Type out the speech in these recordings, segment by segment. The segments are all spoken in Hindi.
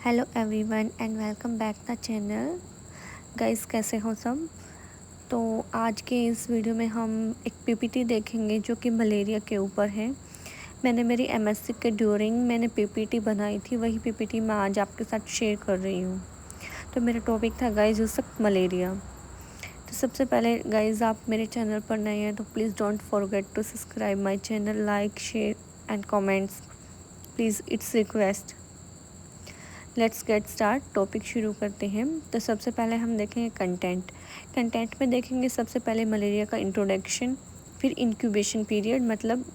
Hello everyone and welcome back the channel. Guys कैसे हो सब। तो आज के इस वीडियो में हम एक पीपीटी देखेंगे जो कि मलेरिया के ऊपर है। मैंने मेरी एमएससी के ड्यूरिंग मैंने पीपीटी बनाई थी, वही पीपीटी मैं आज आपके साथ शेयर कर रही हूँ। तो मेरा टॉपिक था गाइस उस वक्त मलेरिया। तो सबसे पहले गाइस आप मेरे चैनल पर नए हैं तो please don't forget to subscribe my channel, like share and comments please, it's request. Let's get start. Topic शुरू करते हैं। तो सबसे पहले हम देखेंगे कंटेंट में देखेंगे सबसे पहले मलेरिया का इंट्रोडक्शन, फिर इंक्यूबेशन पीरियड मतलब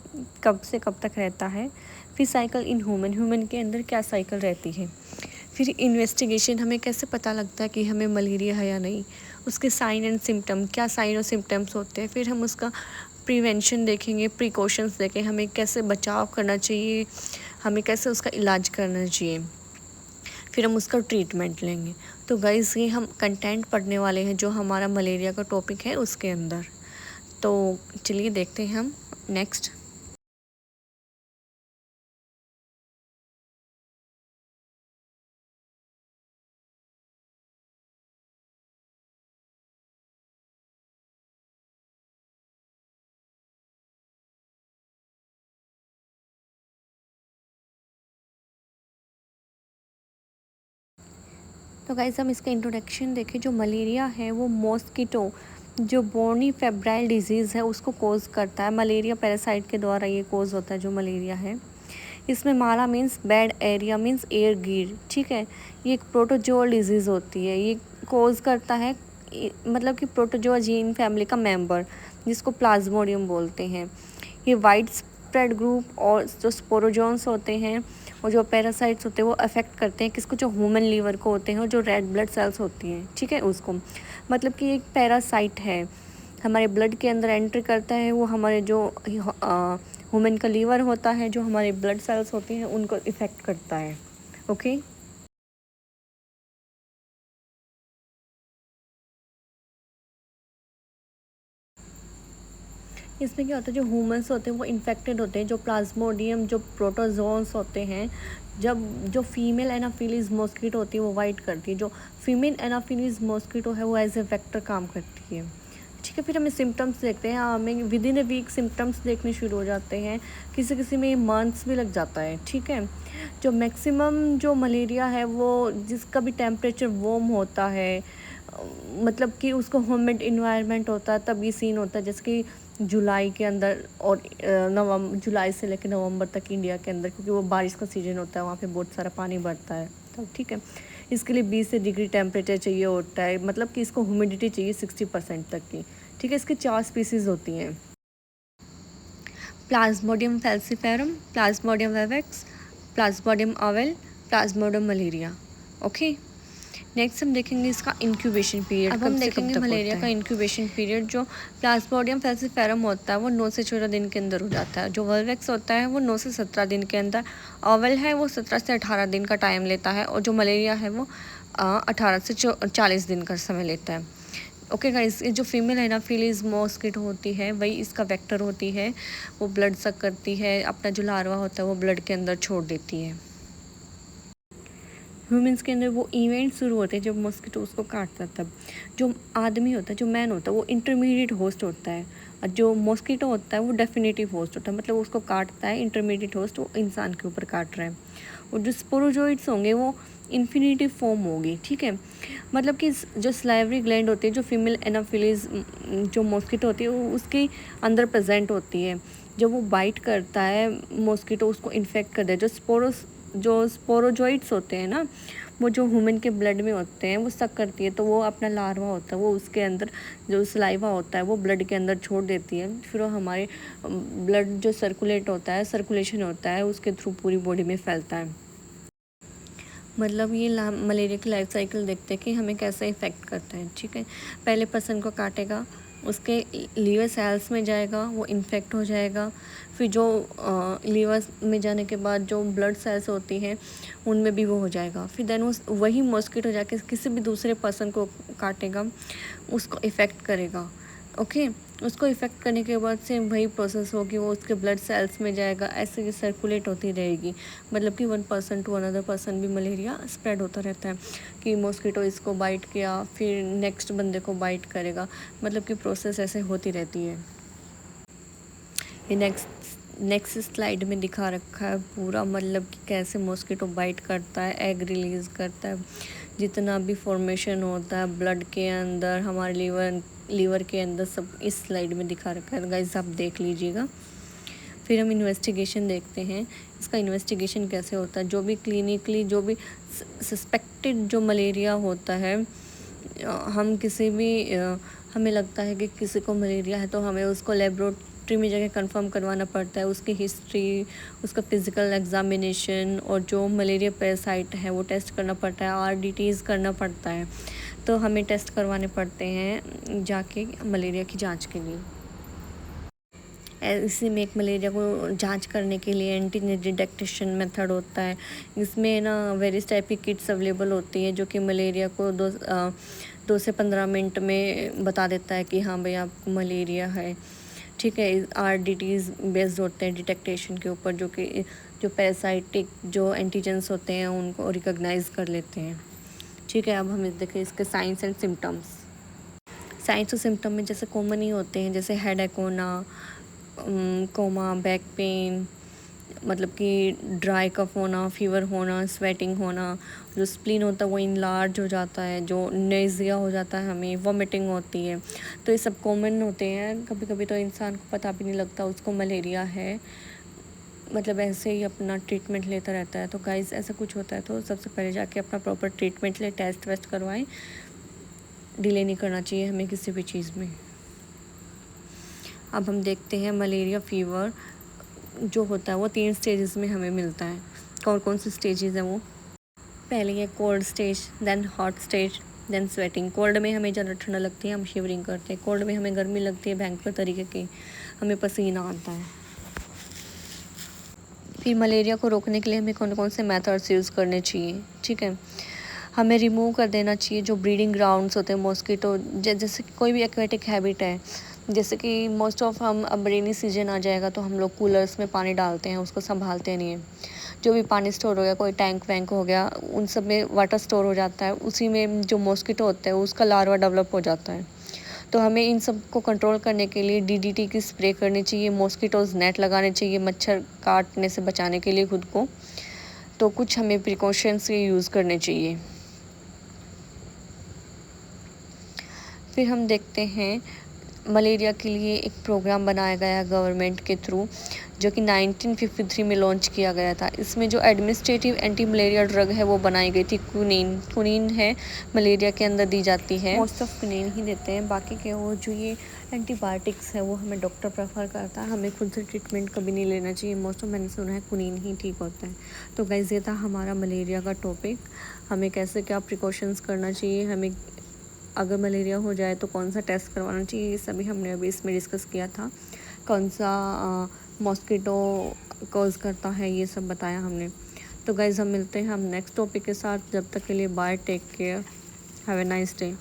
कब से कब तक रहता है, फिर साइकिल इन ह्यूमन के अंदर क्या साइकिल रहती है, फिर इन्वेस्टिगेशन हमें कैसे पता लगता है कि हमें मलेरिया है या नहीं, उसके साइन एंड सिम्टम क्या साइन और सिम्टम्स होते हैं, फिर हम उसका प्रिवेंशन देखेंगे, प्रिकॉशंस देखें हमें कैसे बचाव करना चाहिए, हमें कैसे उसका इलाज करना चाहिए, फिर हम उसका ट्रीटमेंट लेंगे। तो गाइस ये हम कंटेंट पढ़ने वाले हैं जो हमारा मलेरिया का टॉपिक है उसके अंदर। तो चलिए देखते हैं हम नेक्स्ट। तो गाइस हम इसका इंट्रोडक्शन देखें। जो मलेरिया है वो मॉस्किटो जो बोर्नी फेब्राइल डिजीज़ है उसको कोज करता है। मलेरिया पैरासाइट के द्वारा ये कोज होता है जो मलेरिया है। इसमें माला means bad aria means air गिर, ठीक है। ये एक प्रोटोजोअल डिजीज़ होती है। ये कोज करता है मतलब कि प्रोटोजोआ जीन फैमिली का मेंबर जिसको प्लाज्मोडियम बोलते हैं। ये वाइड स्प्रेड ग्रुप और जो स्पोरोजोन्स होते हैं और जो पैरासाइट्स होते हैं वो अफेक्ट करते हैं किसको, जो ह्यूमन लीवर को होते हैं और जो रेड ब्लड सेल्स होती हैं, ठीक है उसको। मतलब कि एक पैरासाइट है हमारे ब्लड के अंदर एंट्री करता है, वो हमारे जो ह्यूमन का लीवर होता है, जो हमारे ब्लड सेल्स होते हैं उनको इफ़ेक्ट करता है। ओके। इसमें क्या होता है, जो ह्यूमंस होते हैं वो इन्फेक्टेड होते हैं, जो प्लाज्मोडियम जो प्रोटोजोन्स होते हैं। जब जो फीमेल एनाफिलीज मॉस्किटो होती है वो वाइट करती है, जो फीमेल एनाफिलीज मॉस्किटो है वो एज ए वेक्टर काम करती है, ठीक है। फिर हमें सिम्टम्स देखते हैं। हमें within a week symptoms देखने शुरू हो जाते हैं, किसी किसी में मंथ्स भी लग जाता है, ठीक है। जो मैक्सिमम जो मलेरिया है वो जिसका भी टेम्परेचर वार्म होता है, मतलब कि उसको ह्यूमिड इन्वायरमेंट होता है तब ये सीन होता है। जैसे कि जुलाई के अंदर और नवंबर, जुलाई से लेकर नवंबर तक इंडिया के अंदर, क्योंकि वो बारिश का सीज़न होता है, वहाँ पे बहुत सारा पानी बढ़ता है तब, ठीक है। इसके लिए 20 से डिग्री टेम्परेचर चाहिए होता है, मतलब कि इसको ह्यूमिडिटी चाहिए 60% तक की, ठीक है। इसकी 4 स्पीसीज़ होती हैं, प्लाज्मोडियम फैल्सीफेरम, प्लाज्मोडियम वेवेक्स, प्लाज्मोडियम आवेल, प्लाज्मोडियम मलेरिया। ओके। नेक्स्ट हम देखेंगे इसका इंक्यूबेशन पीरियड। अब हम देखेंगे मलेरिया का इंक्यूबेशन पीरियड। जो प्लाज्मोडियम फैल्सीफेरम होता है वो 9 से 14 दिन के अंदर हो जाता है। जो वर्वेक्स होता है वो 9 से 17 दिन के अंदर, ओवल है वो 17 से 18 दिन का टाइम लेता है, और जो मलेरिया है वो 18 से 40 दिन का समय लेता है। ओके गाइस, ये जो फीमेल एनाफिलीज मॉस्किटो होती है वही इसका वेक्टर होती है। वो ब्लड सक करती है, अपना जो लार्वा होता है वो ब्लड के अंदर छोड़ देती है। ह्यूमंस के अंदर वो इवेंट शुरू होते हैं जब मॉस्किटो उसको काटता है तब। जो आदमी होता है, जो मैन होता है, वो इंटरमीडिएट होस्ट होता है, और जो मॉस्किटो होता है वो डेफिनेटिव होस्ट होता है, मतलब उसको काटता है इंटरमीडिएट होस्ट, वो इंसान के ऊपर काट रहा है। और जो स्पोरोजोइड्स होंगे वो इन्फिनिटिव फॉर्म होगी, ठीक है। मतलब कि जो स्लाइवरी ग्लैंड होती है, जो फीमेल एनाफिलीज जो मॉस्किटो होती है वो उसके अंदर प्रेजेंट होती है। जब वो बाइट करता है मॉस्किटो उसको इन्फेक्ट कर दे, जो स्पोरोजोइड्स होते हैं ना, वो जो ह्यूमन के ब्लड में होते हैं वो सक करती है, तो वो अपना लार्वा होता है वो उसके अंदर जो सलाइवा होता है वो ब्लड के अंदर छोड़ देती है। फिर वो हमारे ब्लड जो सर्कुलेट होता है, सर्कुलेशन होता है, उसके थ्रू पूरी बॉडी में फैलता है। मतलब ये मलेरिया की लाइफ साइकिल देखते हैं कि हमें कैसे इफ़ेक्ट करता है, ठीक है। पहले पर्सन को काटेगा, उसके लीवर सेल्स में जाएगा, वो इन्फेक्ट हो जाएगा। फिर जो लीवर में जाने के बाद जो ब्लड सेल्स होती हैं उनमें भी वो हो जाएगा। फिर देन उस वही मॉस्किटो जाके किसी भी दूसरे पर्सन को काटेगा, उसको इफ़ेक्ट करेगा। ओके। उसको इफ़ेक्ट करने के बाद से वही प्रोसेस होगी, वो उसके ब्लड सेल्स में जाएगा, ऐसे ये सर्कुलेट होती रहेगी। मतलब कि 1% टू अनदर पर्सन भी मलेरिया स्प्रेड होता रहता है कि मॉस्किटो इसको बाइट किया, फिर नेक्स्ट बंदे को बाइट करेगा। मतलब कि प्रोसेस ऐसे होती रहती है। ये नेक्स्ट स्लाइड में दिखा रखा है पूरा, मतलब कि कैसे मॉस्किटो बाइट करता है, एग रिलीज़ करता है, जितना भी फॉर्मेशन होता है ब्लड के अंदर, हमारे लीवर के अंदर, सब इस स्लाइड में दिखा रखा है। गाइस आप देख लीजिएगा। फिर हम इन्वेस्टिगेशन देखते हैं, इसका इन्वेस्टिगेशन कैसे होता है। जो भी क्लिनिकली जो भी सस्पेक्टेड जो मलेरिया होता है, हम किसी भी हमें लगता है कि किसी को मलेरिया है तो हमें उसको लेबोरेटरी में जाके कंफर्म करवाना पड़ता है, उसकी हिस्ट्री, उसका फिज़िकल एग्जामिनेशन, और जो मलेरिया पैरासाइट है वो टेस्ट करना पड़ता है, आरडीटीज़ करना पड़ता है। तो हमें टेस्ट करवाने पड़ते हैं जाके मलेरिया की जांच के लिए। इसी में एक मलेरिया को जांच करने के लिए एंटीजन डिटेक्टेशन मेथड होता है। इसमें ना वेरियस टाइप की किट्स अवेलेबल होती है जो कि मलेरिया को 2 से 15 मिनट में बता देता है कि हाँ भाई आपको मलेरिया है। ठीक है, आरडीटीज़ बेस्ड होते हैं डिटेक्टेशन के ऊपर, जो कि जो पैरासाइटिक जो एंटीजेंस होते हैं उनको रिकॉग्नाइज कर लेते हैं। ठीक है, अब हम देखें इसके साइंस एंड सिम्टम्स। साइंस और सिम्टम में जैसे कॉमन ही होते हैं, जैसे हेडेक होना, कोमा, बैक पेन, मतलब कि ड्राई कफ होना, फीवर होना, स्वेटिंग होना, जो स्प्लीन होता है वो इनलार्ज हो जाता है, जो नेज़िया हो जाता है, हमें वॉमिटिंग होती है। तो ये सब कॉमन होते हैं। कभी कभी तो इंसान को पता भी नहीं लगता उसको मलेरिया है, मतलब ऐसे ही अपना ट्रीटमेंट लेता रहता है। तो गाइस ऐसा कुछ होता है तो सबसे पहले जाके अपना प्रॉपर ट्रीटमेंट ले, टेस्ट वेस्ट करवाएं। डिले नहीं करना चाहिए हमें किसी भी चीज़ में। अब हम देखते हैं मलेरिया फीवर जो होता है वो 3 स्टेजेस में हमें मिलता है। कौन कौन से स्टेजेस हैं वो? पहले ये cold stage, then hot stage, then sweating. Cold में हमें ज़्यादा ठंडा लगती है, हम शिवरिंग करते हैं। कोल्ड में हमें गर्मी लगती है भयंकर तरीके की, हमें पसीना आता है। फिर मलेरिया को रोकने के लिए हमें कौन कौन से मेथड्स यूज़ करने चाहिए। ठीक है, हमें रिमूव कर देना चाहिए जो ब्रीडिंग ग्राउंड्स होते हैं मॉस्किटो, जैसे कोई भी एक्वेटिक हैबिट है, जैसे कि मोस्ट ऑफ हम अब रेनी सीजन आ जाएगा तो हम लोग कूलर्स में पानी डालते हैं, उसको संभालते नहीं हैं। जो भी पानी स्टोर हो गया, कोई टैंक वैंक हो गया, उन सब में वाटर स्टोर हो जाता है, उसी में जो मॉस्किटो होता है उसका लार्वा डेवलप हो जाता है। तो हमें इन सब को कंट्रोल करने के लिए डीडीटी की स्प्रे करनी चाहिए, मॉस्किटोज़ नेट लगाने चाहिए मच्छर काटने से बचाने के लिए खुद को। तो कुछ हमें प्रिकॉशंस यूज़ करने चाहिए। फिर हम देखते हैं मलेरिया के लिए एक प्रोग्राम बनाया गया गवर्नमेंट के थ्रू, जो कि 1953 में लॉन्च किया गया था। इसमें जो एडमिनिस्ट्रेटिव एंटी मलेरिया ड्रग है वो बनाई गई थी, क्विनीन है, मलेरिया के अंदर दी जाती है। मोस्ट ऑफ क्विनीन ही देते हैं, बाकी के वो जो ये एंटीबायोटिक्स है वो हमें डॉक्टर प्रेफर करता है, हमें खुद से ट्रीटमेंट कभी नहीं लेना चाहिए। मोस्ट ऑफ मैंने सुना है क्विनीन ही ठीक होता है। तो गाइस ये था हमारा मलेरिया का टॉपिक, हमें कैसे क्या प्रिकॉशंस करना चाहिए, हमें अगर मलेरिया हो जाए तो कौन सा टेस्ट करवाना चाहिए, ये सभी हमने अभी इसमें डिस्कस किया था। कौन सा मॉस्किटो कॉज करता है ये सब बताया हमने। तो गाइज़ हम मिलते हैं हम नेक्स्ट टॉपिक के साथ, जब तक के लिए bye, take care, have a nice day.